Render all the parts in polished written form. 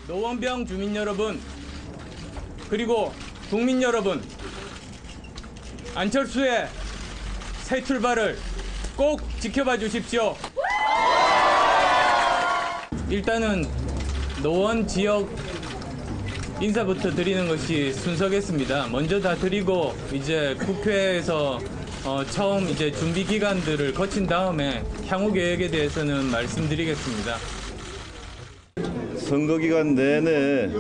노원병 주민 여러분, 그리고 국민 여러분, 안철수의 새 출발을 꼭 지켜봐 주십시오. 일단은 노원 지역 인사부터 드리는 것이 순서겠습니다. 먼저 다 드리고 이제 국회에서 처음 이제 준비 기간들을 거친 다음에 향후 계획에 대해서는 말씀드리겠습니다. 선거 기간 내내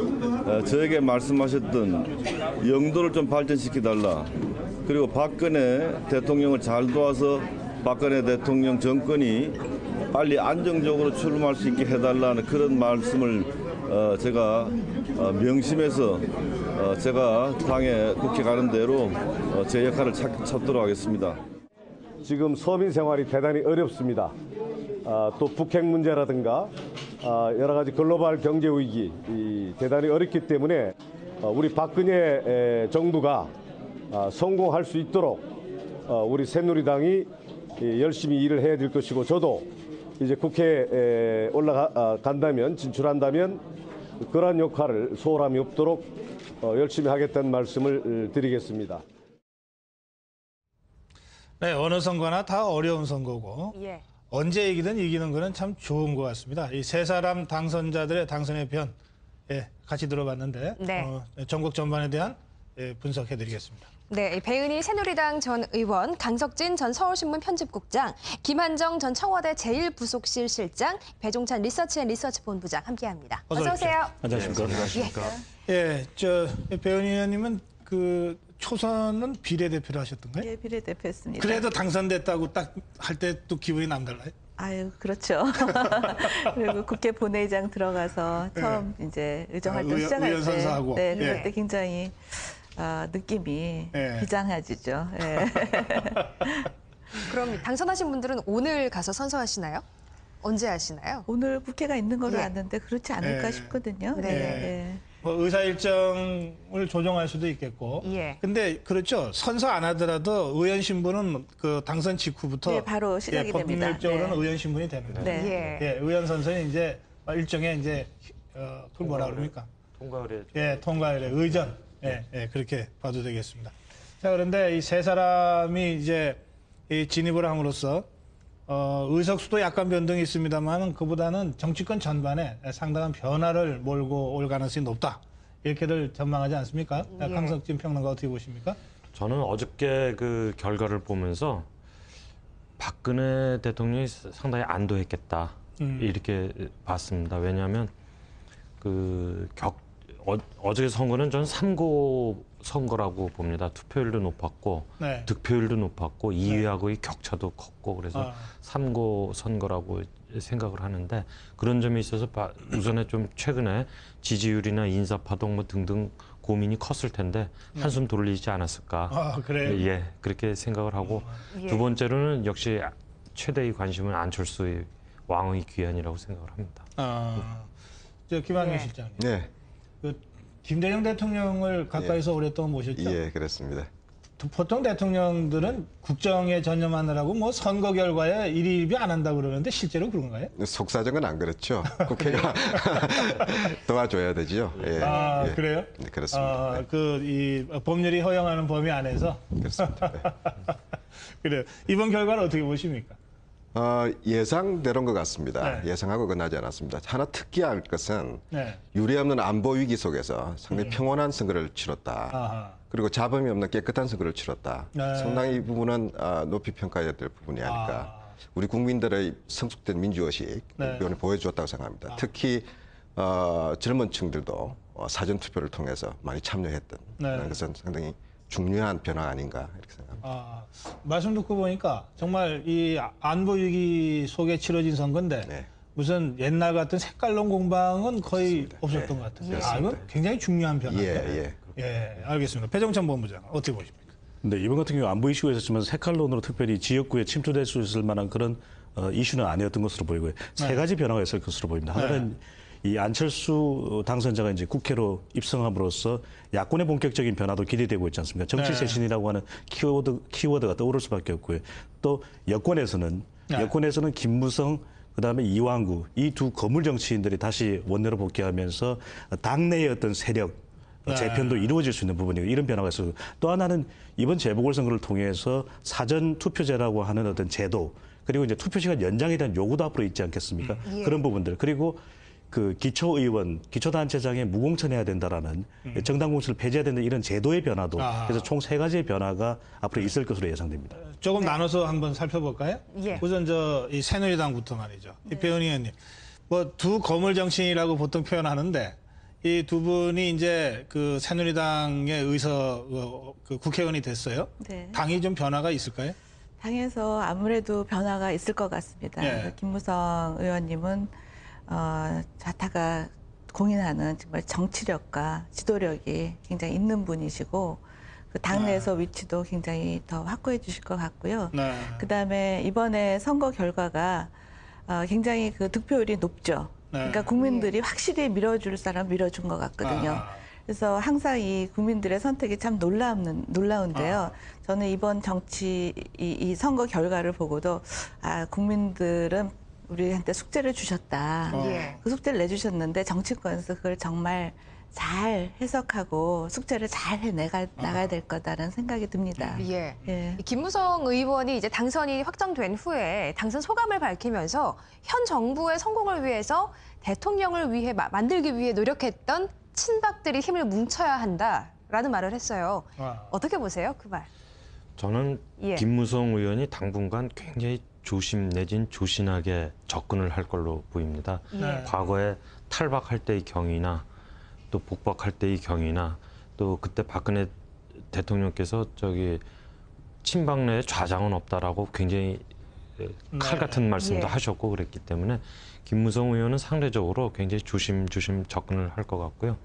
저에게 말씀하셨던 영도를 좀 발전시켜달라. 그리고 박근혜 대통령을 잘 도와서 박근혜 대통령 정권이 빨리 안정적으로 출범할 수 있게 해달라는 그런 말씀을 제가 명심해서 제가 당에 국회 가는 대로 제 역할을 찾도록 하겠습니다. 지금 서민 생활이 대단히 어렵습니다. 또 북핵 문제라든가 여러 가지 글로벌 경제 위기 대단히 어렵기 때문에 우리 박근혜 정부가 성공할 수 있도록 우리 새누리당이 열심히 일을 해야 될 것이고, 저도 이제 국회에 올라간다면, 진출한다면 그러한 역할을 소홀함이 없도록 열심히 하겠다는 말씀을 드리겠습니다. 네, 어느 선거나 다 어려운 선거고 예. 언제 이기든 이기는 거는 참 좋은 것 같습니다. 이 세 사람 당선자들의 당선의 편 같이 들어봤는데 네. 전국 전반에 대한 분석해드리겠습니다. 네, 배은희 새누리당 전 의원, 강석진 전 서울신문 편집국장, 김한정 전 청와대 제1부속실 실장, 배종찬 리서치 본부장 함께합니다. 어서 오세요. 안녕하십니까. 예, 배은희 의원님은 그 초선은 비례대표를 하셨던가요? 예, 비례대표였습니다. 그래도 당선됐다고 딱 할 때 또 기분이 남달라요? 아유, 그렇죠. 그리고 국회 본회의장 들어가서 처음 이제 의정활동 시작할 의원 선서하고. 때, 네, 그럴 때 굉장히 느낌이 비장해지죠. 예. 그럼 당선하신 분들은 오늘 가서 선서하시나요? 언제 하시나요? 오늘 국회가 있는 걸로 아는데 그렇지 않을까 싶거든요. 네. 예. 뭐 의사 일정을 조정할 수도 있겠고. 예. 근데 그렇죠. 선서 안 하더라도 의원 신분은 그 당선 직후부터 네, 바로 시작이 됩니다. 법률적으로는 네. 의원 신분이 되는 거예요. 네. 예. 예, 의원 선서는 이제 일종의 이제 그걸 뭐라 그럽니까? 통과의례. 예, 통과의례 의전. 그렇게 봐도 되겠습니다. 자, 그런데 이 세 사람이 이제 이 진입을 함으로써 의석수도 약간 변동이 있습니다만 그보다는 정치권 전반에 상당한 변화를 몰고 올 가능성이 높다. 이렇게들 전망하지 않습니까? 예. 강석진 평론가 어떻게 보십니까? 저는 어저께 그 결과를 보면서 박근혜 대통령이 상당히 안도했겠다. 이렇게 봤습니다. 왜냐하면 어저께 선거는 전 3고 선거라고 봅니다. 투표율도 높았고 네. 득표율도 높았고 2위하고의 격차도 컸고 그래서 3고 선거라고 생각을 하는데 그런 점에 있어서 우선에 좀 최근에 지지율이나 인사파동 뭐 등등 고민이 컸을 텐데 한숨 돌리지 않았을까. 그래요? 예, 그렇게 생각을 하고 두 번째로는 역시 최대의 관심은 안철수의 왕의 귀환이라고 생각을 합니다. 김한규 예. 실장님. 네. 김대중 대통령을 가까이서 오랫동안 모셨죠? 예, 그렇습니다. 보통 대통령들은 국정에 전념하느라고 뭐 선거 결과에 일희일비 안 한다고 그러는데 실제로 그런가요? 속사정은 안 그렇죠. 국회가 도와줘야 되죠. 예, 예. 그래요? 네, 그렇습니다. 네. 이 법률이 허용하는 범위 안에서? 그렇습니다. 네. 그래요. 이번 결과를 어떻게 보십니까? 예상대로인 것 같습니다. 네. 예상하고 끝나지 않았습니다. 하나 특이할 것은 네. 유례없는 안보 위기 속에서 상당히 평온한 선거를 치렀다. 아하. 그리고 잡음이 없는 깨끗한 선거를 치렀다. 네. 상당히 이 부분은 높이 평가해야 될 부분이 아닐까. 우리 국민들의 성숙된 민주의식 네. 이번에 보여주었다고 생각합니다. 특히 젊은 층들도 사전투표를 통해서 많이 참여했던 것은 상당히 중요한 변화 아닌가 이렇게 생각합니다. 말씀 듣고 보니까 정말 이 안보 위기 속에 치러진 선거인데 네. 무슨 옛날 같은 색깔론 공방은 거의 그렇습니다. 없었던 네. 것 같아요. 그렇습니다. 이건 굉장히 중요한 변화인데. 예. 예, 알겠습니다. 배종찬 본부장 어떻게 보십니까? 네, 이번 같은 경우 안보 이슈가 있었지만 색깔론으로 특별히 지역구에 침투될 수 있을 만한 그런 이슈는 아니었던 것으로 보이고요. 세 가지 변화가 있을 것으로 보입니다. 하나는 이 안철수 당선자가 이제 국회로 입성함으로써 야권의 본격적인 변화도 기대되고 있지 않습니까? 정치 쇄신이라고 하는 키워드가 떠오를 수밖에 없고요. 또 여권에서는 김무성 그다음에 이완구 이 두 거물 정치인들이 다시 원내로 복귀하면서 당내의 어떤 세력 재편도 이루어질 수 있는 부분이고 이런 변화가 있어요. 또 하나는 이번 재보궐선거를 통해서 사전 투표제라고 하는 어떤 제도 그리고 이제 투표 시간 연장에 대한 요구도 앞으로 있지 않겠습니까? 예. 그런 부분들 그리고 그 기초의원, 기초단체장에 무공천해야 된다라는 정당 공천을 폐지해야 된다 이런 제도의 변화도 그래서 총 3가지의 변화가 앞으로 있을 것으로 예상됩니다. 조금 나눠서 한번 살펴볼까요? 예. 우선 이 새누리당부터 말이죠. 이배훈 의원님, 뭐 두 거물 정치인이라고 보통 표현하는데 이 두 분이 이제 그 새누리당의 그 국회의원이 됐어요. 네. 당이 좀 변화가 있을까요? 당에서 아무래도 변화가 있을 것 같습니다. 예. 김무성 의원님은 좌타가 공인하는 정말 정치력과 지도력이 굉장히 있는 분이시고 그 당내에서 위치도 굉장히 더 확고해 주실 것 같고요. 네. 그다음에 이번에 선거 결과가 굉장히 그 득표율이 높죠. 네. 그러니까 국민들이 확실히 밀어줄 사람 밀어준 것 같거든요. 그래서 항상 이 국민들의 선택이 참 놀라운데요. 저는 이번 이 선거 결과를 보고도 국민들은 우리한테 숙제를 주셨다. 예. 그 숙제를 내주셨는데 정치권에서 그걸 정말 잘 해석하고 숙제를 잘 나가야 될 거다라는 생각이 듭니다. 예. 예. 김무성 의원이 이제 당선이 확정된 후에 당선 소감을 밝히면서 현 정부의 성공을 위해서 대통령을 위해 만들기 위해 노력했던 친박들이 힘을 뭉쳐야 한다라는 말을 했어요. 어떻게 보세요, 그 말? 저는 예. 김무성 의원이 당분간 굉장히 조심 내진 조신하게 접근을 할 걸로 보입니다. 예. 과거에 탈박할 때의 경위나 또 복박할 때의 경위나 또 그때 박근혜 대통령께서 친박 내에 좌장은 없다라고 굉장히 칼 같은 말씀도 예. 하셨고 그랬기 때문에 김무성 의원은 상대적으로 굉장히 조심조심 접근을 할 것 같고요.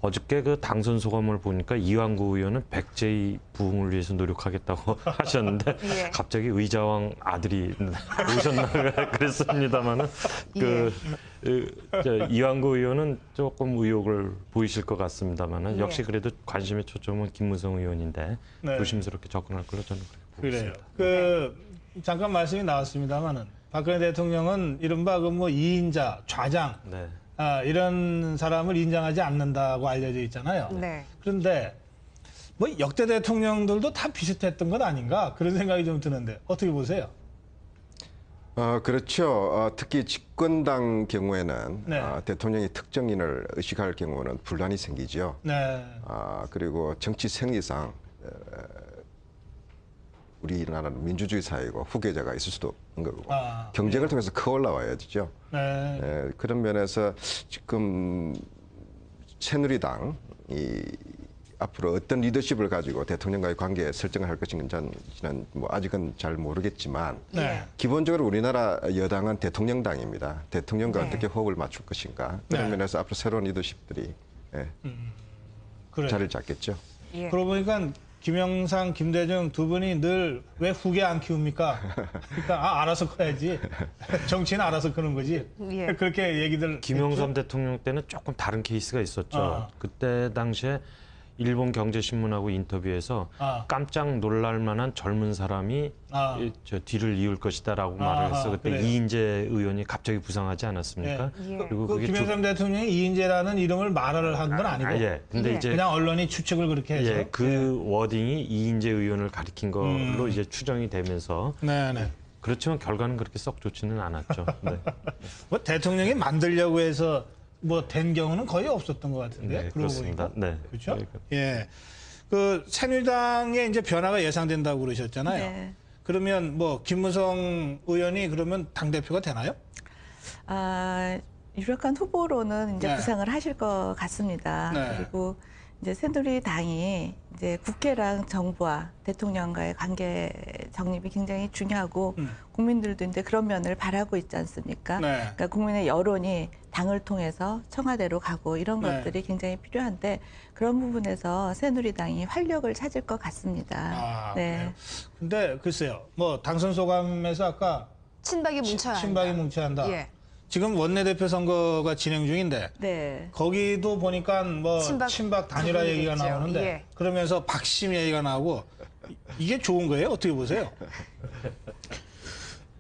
어저께 그 당선 소감을 보니까 이완구 의원은 백제의 부흥을 위해서 노력하겠다고 하셨는데 예. 갑자기 의자왕 아들이 오셨나 그랬습니다만은 이완구 의원은 조금 의욕을 보이실 것 같습니다만은 예. 역시 그래도 관심의 초점은 김무성 의원인데 네. 조심스럽게 접근할 걸로 저는 그렇게 보고 그래요. 있습니다. 잠깐 말씀이 나왔습니다만은 박근혜 대통령은 이른바 뭐 2인자, 좌장 네. 이런 사람을 인정하지 않는다고 알려져 있잖아요. 네. 그런데 뭐 역대 대통령들도 다 비슷했던 것 아닌가 그런 생각이 좀 드는데 어떻게 보세요? 그렇죠. 특히 집권당 경우에는 네. 대통령이 특정인을 의식할 경우는 분란이 생기죠. 네. 그리고 정치 생리상 우리나라는 민주주의 사회고 후계자가 있을 수도 없는 거고 경쟁을 통해서 커 올라와야죠. 네. 그런 면에서 지금 새누리당이 앞으로 어떤 리더십을 가지고 대통령과의 관계 설정을 할 것인지는 뭐 아직은 잘 모르겠지만 네. 기본적으로 우리나라 여당은 대통령당입니다. 대통령과 어떻게 호흡을 맞출 것인가 그런 네. 면에서 앞으로 새로운 리더십들이 그래요. 자리를 잡겠죠. 예. 그러고 보니까 김영삼, 김대중 두 분이 늘 왜 후계 안 키웁니까? 그러니까 알아서 커야지. 정치는 알아서 크는 거지. 예. 그렇게 얘기들. 김영삼 대통령 때는 조금 다른 케이스가 있었죠. 그때 당시에 일본 경제신문하고 인터뷰에서 깜짝 놀랄 만한 젊은 사람이 저 뒤를 이을 것이다라고 말을 했어. 그때 그래요. 이인재 의원이 갑자기 부상하지 않았습니까? 예. 그리고 그 김영삼 대통령이 이인재라는 이름을 말을 한 건 아니고 예. 근데 예. 이제 그냥 언론이 추측을 그렇게 해서. 예, 그 워딩이 이인재 의원을 가리킨 걸로 이제 추정이 되면서 네네. 그렇지만 결과는 그렇게 썩 좋지는 않았죠. 네. 뭐 대통령이 만들려고 해서 뭐 된 경우는 거의 없었던 것 같은데. 네, 그러고 그렇습니다. 보니까. 네. 그렇죠? 네. 예. 그 새누리당의 이제 변화가 예상된다고 그러셨잖아요. 네. 그러면 뭐 김무성 의원이 그러면 당 대표가 되나요? 유력한 후보로는 이제 네. 부상을 하실 것 같습니다. 네. 그리고 이제 새누리당이 이제 국회랑 정부와 대통령과의 관계 정립이 굉장히 중요하고 국민들도 이제 그런 면을 바라고 있지 않습니까? 네. 그러니까 국민의 여론이 당을 통해서 청와대로 가고 이런 네. 것들이 굉장히 필요한데 그런 부분에서 새누리당이 활력을 찾을 것 같습니다. 그래요. 근데 글쎄요. 뭐 당선 소감에서 아까 친박이 뭉쳐야 친박이 한다. 뭉쳐야 한다. 예. 지금 원내대표 선거가 진행 중인데 네. 거기도 보니까 뭐 친박 단일화 얘기가 있죠. 나오는데 예. 그러면서 박심 얘기가 나오고 이게 좋은 거예요? 어떻게 보세요?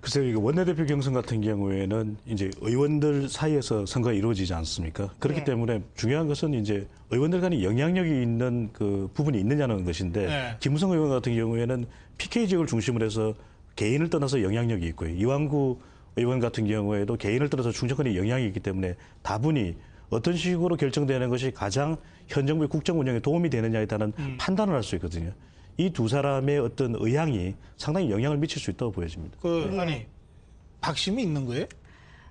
글쎄요, 이거 원내대표 경선 같은 경우에는 이제 의원들 사이에서 선거가 이루어지지 않습니까? 그렇기 네. 때문에 중요한 것은 이제 의원들 간에 영향력이 있는 그 부분이 있느냐는 것인데 네. 김무성 의원 같은 경우에는 PK 지역을 중심으로 해서 개인을 떠나서 영향력이 있고요. 이완구 의원 같은 경우에도 개인을 떠나서 중정권에 영향이 있기 때문에 다분히 어떤 식으로 결정되는 것이 가장 현 정부의 국정 운영에 도움이 되느냐에 따른 판단을 할 수 있거든요. 이 두 사람의 어떤 의향이 상당히 영향을 미칠 수 있다고 보여집니다. 아니 박심이 있는 거예요?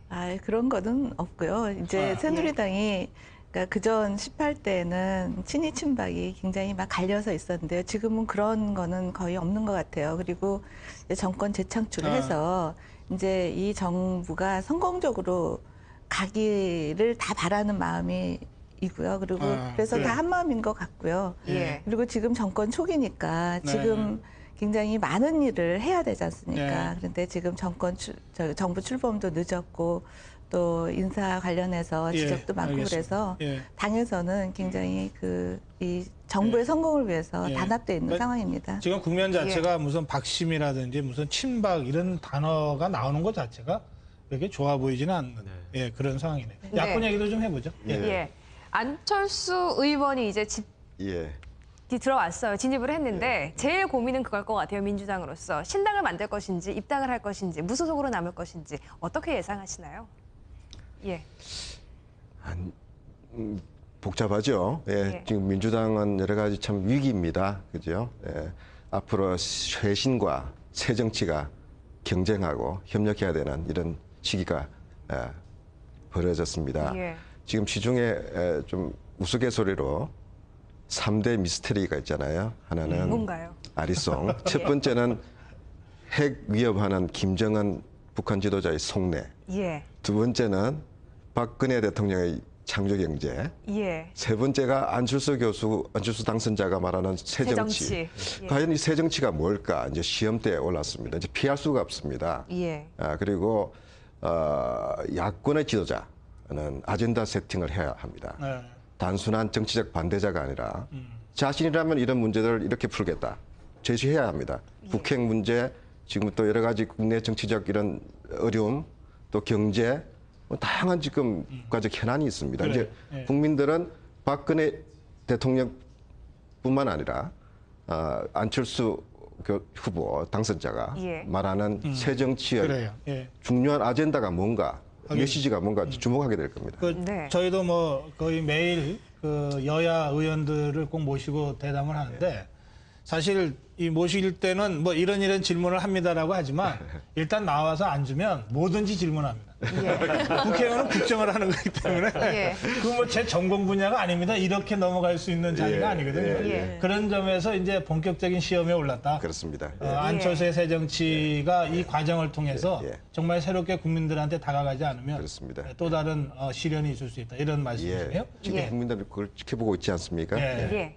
아, 그런 거는 없고요. 이제 새누리당이 그러니까 그전 18대에는 친이 친박이 굉장히 막 갈려서 있었는데요. 지금은 그런 거는 거의 없는 것 같아요. 그리고 이제 정권 재창출을 해서 이제 이 정부가 성공적으로 가기를 다 바라는 마음이 이고요. 그리고 그래서 다 한 마음인 것 같고요. 예. 그리고 지금 정권 초기니까 지금 굉장히 많은 일을 해야 되지 않습니까? 네. 그런데 지금 정부 출범도 늦었고 또 인사 관련해서 예, 지적도 많고 알겠습니다. 그래서 예. 당에서는 굉장히 이 정부의 성공을 위해서 예. 단합되어 있는 그러니까 상황입니다. 지금 국면 자체가 무슨 박심이라든지 무슨 친박 이런 단어가 나오는 것 자체가 그렇게 좋아 보이지는 않는 예, 그런 상황이네요. 야권 네. 얘기도 좀 해보죠. 예. 안철수 의원이 이제 예. 들어왔어요. 진입을 했는데 제일 고민은 그걸 것 같아요. 민주당으로서 신당을 만들 것인지 입당을 할 것인지 무소속으로 남을 것인지 어떻게 예상하시나요? 예. 복잡하죠. 예, 예. 지금 민주당은 여러 가지 참 위기입니다. 그죠? 예, 앞으로 쇄신과 새 정치가 경쟁하고 협력해야 되는 이런 시기가 벌어졌습니다. 예. 지금 시중에 좀 우스갯소리로 3대 미스테리가 있잖아요. 하나는 뭔가요? 아리송. 첫 번째는 핵 위협하는 김정은 북한 지도자의 속내. 예. 두 번째는 박근혜 대통령의 창조 경제. 예. 세 번째가 안철수 당선자가 말하는 새 정치. 정치. 예. 과연 이 새 정치가 뭘까? 이제 시험대에 올랐습니다. 이제 피할 수가 없습니다. 예. 그리고 야권의 지도자는 아젠다 세팅을 해야 합니다. 네. 단순한 정치적 반대자가 아니라 자신이라면 이런 문제들을 이렇게 풀겠다. 제시해야 합니다. 북핵 문제, 지금 또 여러 가지 국내 정치적 이런 어려움, 또 경제, 다양한 지금 국가적 현안이 있습니다. 그래요. 이제 국민들은 박근혜 대통령뿐만 아니라 안철수 후보 당선자가 예. 말하는 새 정치의 그래요. 예. 중요한 아젠다가 뭔가, 메시지가 뭔가 주목하게 될 겁니다. 네. 저희도 뭐 거의 매일 그 여야 의원들을 꼭 모시고 대담을 하는데 사실 이 모실 때는 뭐 이런 질문을 합니다라고 하지만 일단 나와서 앉으면 뭐든지 질문합니다. 국회의원은 국정을 하는 거기 때문에 예. 그건 뭐 제 전공 분야가 아닙니다. 이렇게 넘어갈 수 있는 자리가 아니거든요. 예. 그런 점에서 이제 본격적인 시험에 올랐다. 그렇습니다. 안철수의 새 정치가 이 과정을 통해서 예. 정말 새롭게 국민들한테 다가가지 않으면 그렇습니다. 또 다른 시련이 있을 수 있다. 이런 말씀이시네요. 지금 예. 국민들은 그걸 지켜보고 있지 않습니까? 예. 예.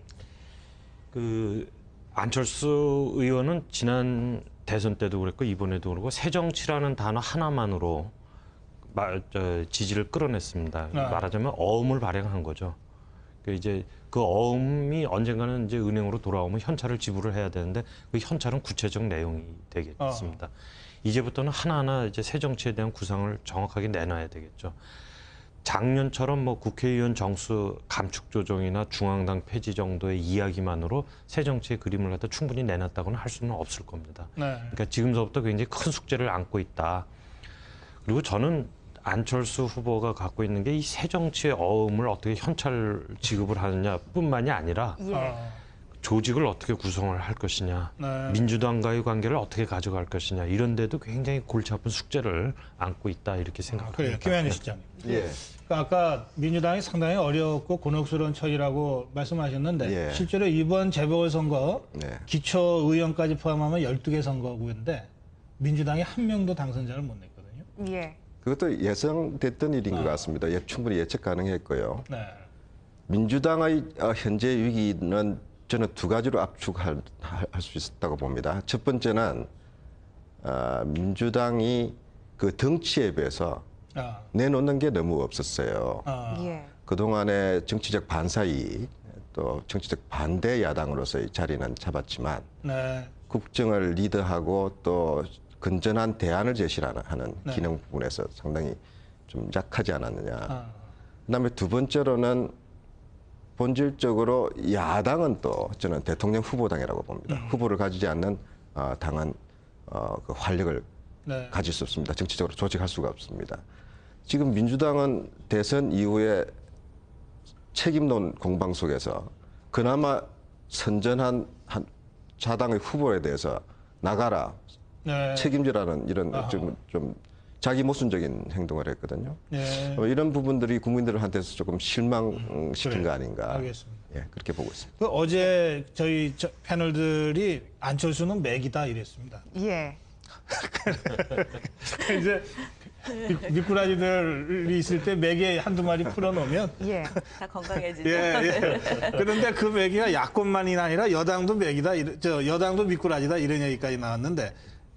그 안철수 의원은 지난 대선 때도 그랬고 이번에도 그렇고 새 정치라는 단어 하나만으로 지지를 끌어냈습니다. 말하자면 어음을 발행한 거죠. 이제 그 어음이 언젠가는 이제 은행으로 돌아오면 현찰을 지불을 해야 되는데 그 현찰은 구체적 내용이 되겠습니다. 이제부터는 하나하나 이제 새 정치에 대한 구상을 정확하게 내놔야 되겠죠. 작년처럼 뭐 국회의원 정수 감축 조정이나 중앙당 폐지 정도의 이야기만으로 새 정치의 그림을 갖다 충분히 내놨다고는 할 수는 없을 겁니다. 네. 그러니까 지금서부터 굉장히 큰 숙제를 안고 있다. 그리고 저는 안철수 후보가 갖고 있는 게 이 새 정치의 어음을 어떻게 현찰 지급을 하느냐뿐만이 아니라 예. 조직을 어떻게 구성을 할 것이냐, 네. 민주당과의 관계를 어떻게 가져갈 것이냐 이런 데도 굉장히 골치 아픈 숙제를 안고 있다 이렇게 생각합니다. 그래요. 김현희 시장님. 예. 그러니까 아까 민주당이 상당히 어렵고 곤혹스러운 처지라고 말씀하셨는데 예. 실제로 이번 재보궐선거 네. 기초의원까지 포함하면 12개 선거구인데 민주당이 한 명도 당선자를 못 냈거든요. 예. 그것도 예상됐던 일인 것 같습니다. 충분히 예측 가능했고요. 네. 민주당의 현재 위기는 저는 두 가지로 압축할 수 있었다고 봅니다. 첫 번째는 민주당이 그 덩치에 비해서 내놓는 게 너무 없었어요. 예. 그동안의 정치적 반사이익, 또 정치적 반대 야당으로서의 자리는 잡았지만 네. 국정을 리드하고 또 건전한 대안을 제시하는 네. 기능 부분에서 상당히 좀 약하지 않았느냐. 아. 그다음에 두 번째로는 본질적으로 야당은 또 저는 대통령 후보당이라고 봅니다. 후보를 가지지 않는 당은 그 활력을 네. 가질 수 없습니다. 정치적으로 조직할 수가 없습니다. 지금 민주당은 대선 이후에 책임론 공방 속에서 그나마 선전한 한 자당의 후보에 대해서 나가라, 네. 책임지라는 이런 아하. 좀 자기 모순적인 행동을 했거든요. 네. 이런 부분들이 국민들한테서 조금 실망시킨 그래요. 거 아닌가. 알겠습니다. 예, 그렇게 보고 있습니다. 그 어제 저희 패널들이 안철수는 맥이다 이랬습니다. 예. 이제 미꾸라지들이 있을 때 맥에 한두 마리 풀어놓으면 예. 다 건강해지죠. 예. 그런데 그 맥이가 야권만이 아니라 여당도 맥이다, 여당도 미꾸라지다 이런 얘기까지 나왔는데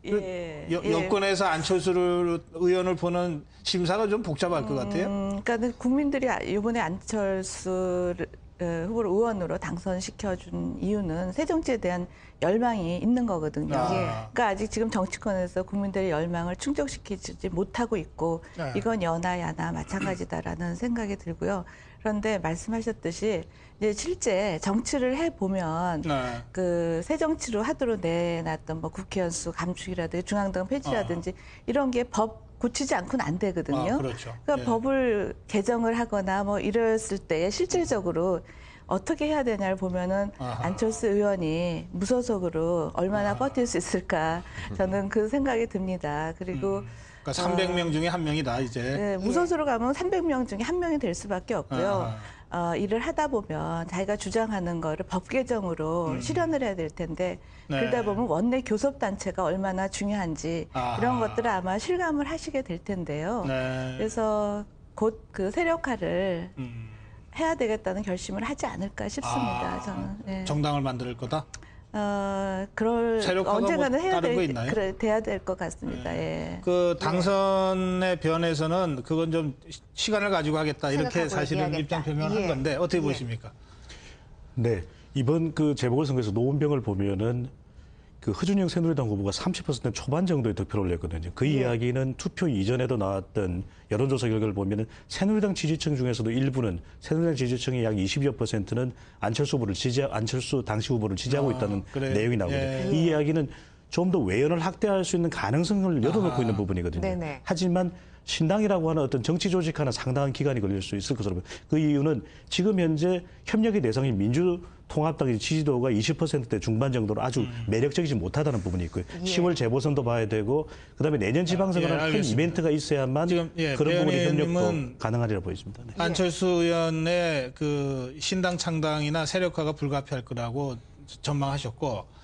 예. 여권에서 안철수 의원을 보는 심사가 좀 복잡할 것 같아요. 그러니까 국민들이 이번에 안철수 후보를 의원으로 당선시켜준 이유는 새 정치에 대한 열망이 있는 거거든요. 아. 그러니까 아직 지금 정치권에서 국민들의 열망을 충족시키지 못하고 있고 네. 이건 여나 야나 마찬가지다라는 생각이 들고요. 그런데 말씀하셨듯이 이제 실제 정치를 해 보면 네. 그 새 정치로 하도록 내놨던 뭐 국회의원 수 감축이라든지 중앙당 폐지라든지 이런 게 법 고치지 않고는 안 되거든요. 아, 그렇죠. 그러니까 예. 법을 개정을 하거나 뭐 이랬을 때 실질적으로 어떻게 해야 되냐를 보면은 아하. 안철수 의원이 무소속으로 얼마나 버틸 수 있을까 저는 그 생각이 듭니다. 그리고 그러니까 300명 중에 한 명이다 이제. 네, 무소속으로 가면 300명 중에 한 명이 될 수밖에 없고요. 일을 하다 보면 자기가 주장하는 거를 법 개정으로 실현을 해야 될 텐데 네. 그러다 보면 원내 교섭단체가 얼마나 중요한지 아하. 이런 것들을 아마 실감을 하시게 될 텐데요. 네. 그래서 곧 그 세력화를 해야 되겠다는 결심을 하지 않을까 싶습니다. 저는. 예. 정당을 만들 거다. 그럴 세력화가 언젠가는 뭐 해야 다른 거 있나요? 돼야 될 것 같습니다. 예. 그 당선의 변에서는 그건 좀 시간을 가지고 하겠다 이렇게 생각하고 사실은 얘기하겠다. 입장 표명을 예. 한 건데 어떻게 예. 보십니까? 네. 이번 그 재보궐선거에서 노원병을 보면은 그 허준영 새누리당 후보가 30% 초반 정도의 득표를 올렸거든요. 그 이야기는 투표 이전에도 나왔던 여론조사 결과를 보면은 새누리당 지지층 중에서도 일부는 새누리당 지지층의 약 20여 %는 안철수 당시 후보를 지지하고 있다는 그래요? 내용이 나오거든요. 예. 이 이야기는 좀 더 외연을 확대할 수 있는 가능성을 열어놓고 있는 부분이거든요. 네네. 하지만 신당이라고 하는 어떤 정치 조직하는 상당한 기간이 걸릴 수 있을 것으로 보여요. 그 이유는 지금 현재 협력의 대상인 민주통합당의 지지도가 20%대 중반 정도로 아주 매력적이지 못하다는 부분이 있고요. 10월 재보선도 봐야 되고 그다음에 내년 지방선거는 큰 알겠습니다. 이벤트가 있어야만 지금, 그런 부분의 배현희님은 협력도 가능하리라 보입니다. 네. 안철수 의원의 그 신당 창당이나 세력화가 불가피할 거라고 전망하셨고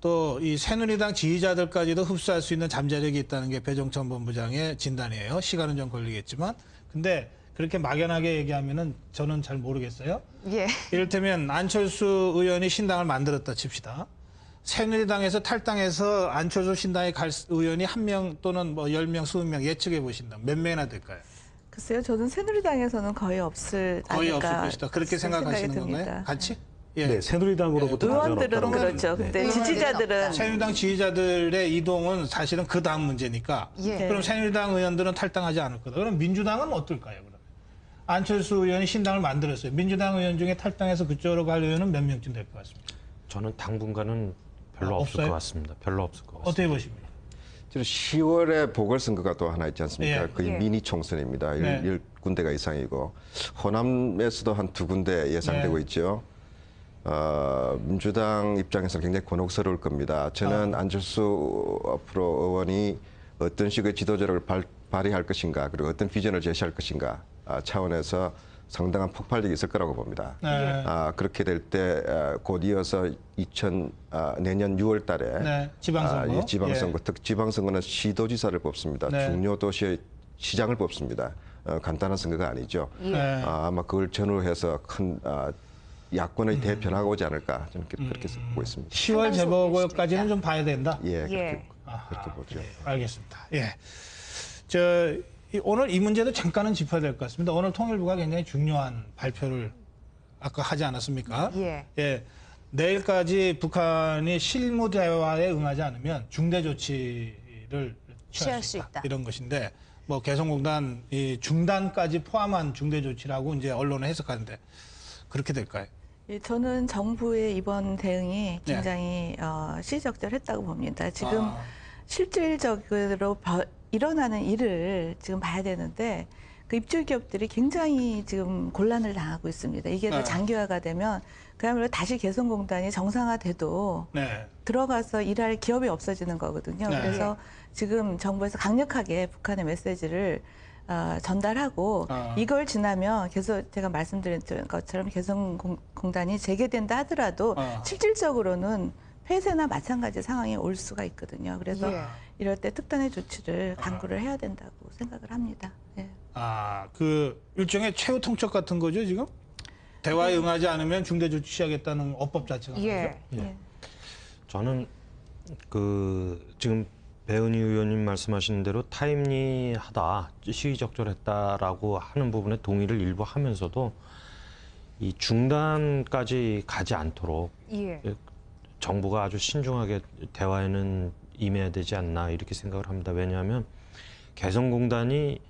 또 이 새누리당 지지자들까지도 흡수할 수 있는 잠재력이 있다는 게 배종찬 본부장의 진단이에요. 시간은 좀 걸리겠지만. 근데 그렇게 막연하게 얘기하면은 저는 잘 모르겠어요. 예. 이를테면 안철수 의원이 신당을 만들었다 칩시다. 새누리당에서 탈당해서 안철수 신당에 갈 의원이 1명 또는 뭐 10명, 20명 예측해 보신다면 몇 명이나 될까요? 글쎄요, 저는 새누리당에서는 거의 없을 거의 없을 않을까 것이다. 그렇게 생각하시는 건가요? 듭니다. 같이? 예. 네, 새누리당으로부터 의원들은 가져왔다는 그렇죠. 거죠. 근데 네. 지지자들은 새누리당 지지자들의 이동은 사실은 그 다음 문제니까. 예. 그럼 새누리당 의원들은 탈당하지 않을 거다. 그럼 민주당은 어떨까요? 그러면 안철수 의원이 신당을 만들었어요. 민주당 의원 중에 탈당해서 그쪽으로 갈 의원은 몇 명쯤 될 것 같습니다. 저는 당분간은 별로 없을 없어요? 것 같습니다. 별로 없을 것 같습니다. 어떻게 보십니까? 10월에 보궐선거가 또 하나 있지 않습니까? 예. 그게 예. 미니 총선입니다. 네. 10군데가 이상이고 호남에서도 한 2군데 예상되고 네. 있죠. 민주당 입장에서 굉장히 곤혹스러울 겁니다. 저는 안철수 앞으로 의원이 어떤 식의 지도자를 발휘할 것인가 그리고 어떤 비전을 제시할 것인가 차원에서 상당한 폭발력이 있을 거라고 봅니다. 네. 그렇게 될 때 곧 이어서 내년 6월 달에 네, 지방선거. 지방선거, 특 지방선거는 시도지사를 뽑습니다. 네. 중요 도시의 시장을 뽑습니다. 간단한 선거가 아니죠. 네. 아마 그걸 전후해서 큰 야권의 대변화가 오지 않을까 저는 그렇게 보고 있습니다. 10월 재보궐까지는 좀 봐야 된다. 예, 예. 그렇게 보죠. 알겠습니다. 예. 오늘 이 문제도 잠깐은 짚어야 될 것 같습니다. 오늘 통일부가 굉장히 중요한 발표를 아까 하지 않았습니까? 예. 예. 내일까지 북한이 실무 대화에 응하지 않으면 중대 조치 조치를 취할 수 있다. 이런 것인데 뭐 개성공단 이 중단까지 포함한 중대 조치라고 이제 언론은 해석하는데 그렇게 될까요? 예, 저는 정부의 이번 대응이 굉장히 시의적절했다고 봅니다. 지금 실질적으로 일어나는 일을 지금 봐야 되는데 그 입주 기업들이 굉장히 지금 곤란을 당하고 있습니다. 이게 더 장기화가 되면 그야말로 다시 개성공단이 정상화돼도 들어가서 일할 기업이 없어지는 거거든요. 그래서 지금 정부에서 강력하게 북한의 메시지를 전달하고 이걸 지나면 계속 제가 말씀드린 것처럼 개성공단이 재개된다 하더라도 실질적으로는 폐쇄나 마찬가지 상황이 올 수가 있거든요. 그래서 이럴 때 특단의 조치를 강구를 해야 된다고 생각을 합니다. 예. 그 일종의 최후 통첩 같은 거죠, 지금? 대화에 응하지 않으면 중대 조치 취하겠다는 어법 자체가. 예. 예. 저는 지금 배은희 의원님 말씀하신 대로 타임리하다, 시의적절했다라고 하는 부분에 동의를 일부 하면서도 이 중단까지 가지 않도록 정부가 아주 신중하게 대화에는 임해야 되지 않나 이렇게 생각을 합니다. 왜냐하면 개성공단이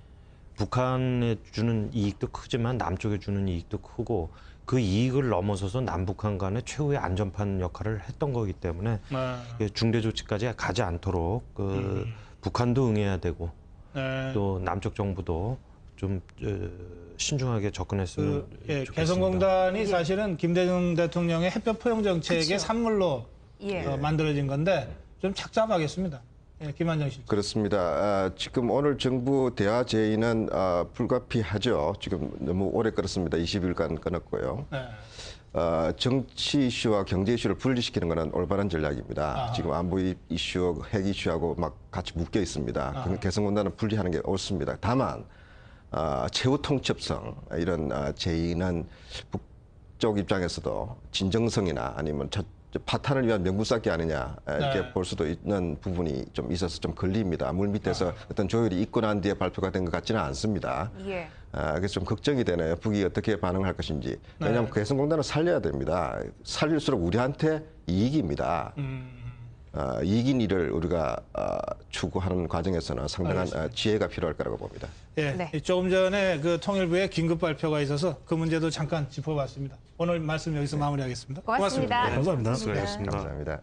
북한에 주는 이익도 크지만 남쪽에 주는 이익도 크고 그 이익을 넘어서서 남북한 간의 최후의 안전판 역할을 했던 거기 때문에 중대 조치까지 가지 않도록 북한도 응해야 되고 또 남쪽 정부도 좀 신중하게 접근했으면 좋겠습니다. 개성공단이 사실은 김대중 대통령의 햇볕 포용 정책의 산물로 만들어진 건데 좀 착잡하겠습니다. 김한정 씨. 그렇습니다. 지금 오늘 정부 대화 제의는 불가피하죠. 지금 너무 오래 끌었습니다. 20일간 끊었고요. 정치 이슈와 경제 이슈를 분리시키는 것은 올바른 전략입니다. 지금 안보 이슈, 핵 이슈하고 막 같이 묶여 있습니다. 개성공단은 분리하는 게 옳습니다. 다만 최후 통첩성 이런 제의는 북쪽 입장에서도 진정성이나 아니면 파탄을 위한 명분 쌓기 아니냐 이렇게 볼 수도 있는 부분이 좀 있어서 좀 걸립니다. 물 밑에서 어떤 조율이 있고 난 뒤에 발표가 된 것 같지는 않습니다. 그래서 좀 걱정이 되네요. 북이 어떻게 반응할 것인지. 왜냐하면 개성공단을 살려야 됩니다. 살릴수록 우리한테 이익입니다. 이익인 일을 우리가 추구하는 과정에서는 상당한 지혜가 필요할 거라고 봅니다. 조금 전에 그 통일부의 긴급 발표가 있어서 그 문제도 잠깐 짚어봤습니다. 오늘 말씀 여기서 마무리하겠습니다. 고맙습니다. 고맙습니다. 감사합니다. 수고하셨습니다. 감사합니다.